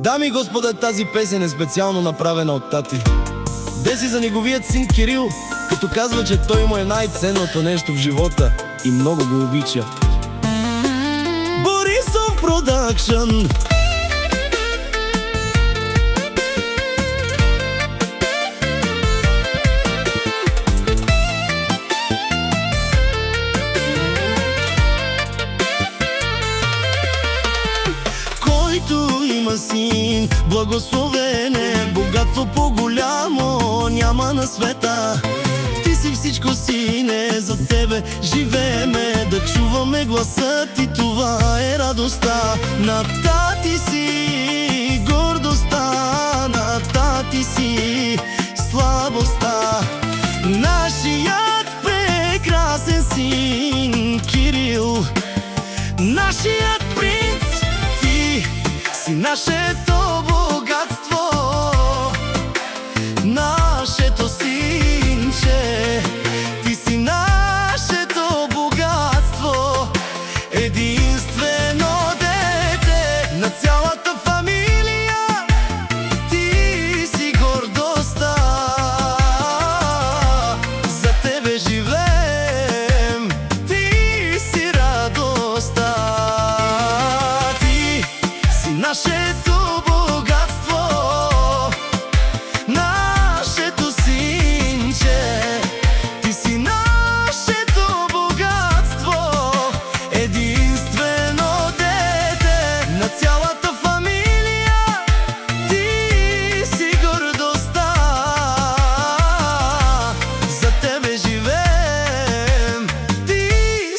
Дами и господа, тази песен е специално направена от тати. Деси за неговият син Кирил, като казва, че той му е най-ценното нещо в живота и много го обича. Борисов Продакшън. Който има син, благословен е, богатство по-голямо няма на света. Ти си всичко, сине, за тебе живееме, да чуваме гласа ти, това е радостта. На тати си гордостта, на тати си слабостта. Нашият прекрасен син Кирил, нашият принц, ти си нашето богатство, нашето синче. Ти си нашето богатство, единствено дете на цялата фамилия. Ти си гордостта, за тебе живеем, ти си радостта. Ти си нашето богатство, нашето синче. Ти си нашето богатство, единствено дете на цялата фамилия. Ти си гордостта, за тебе живеем, ти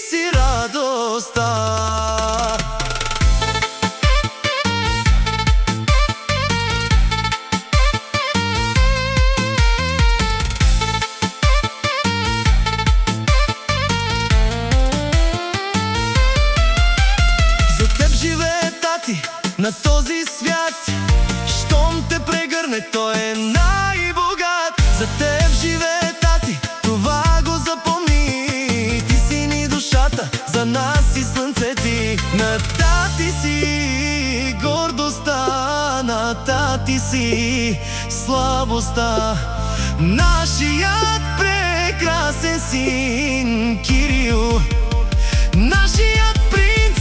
си радостта. На този свят, щом те прегърне, той е най-богат. За теб живее тати, това го запомни. Ти си ни душата, за нас си слънце ти. На тати си гордостта, на тати си слабостта. Нашият прекрасен син Кирил, нашият принц,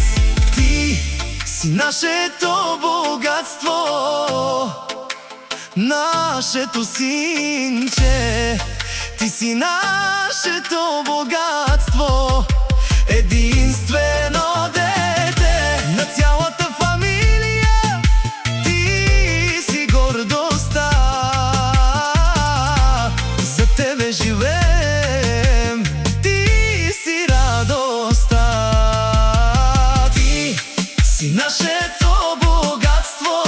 ти си нашето богатство, нашето синче. Ти си нашето богатство, единствено дете на цялата фамилия. Ти си гордостта, за тебе живеем, ти си радостта. Ти си нашето богатство,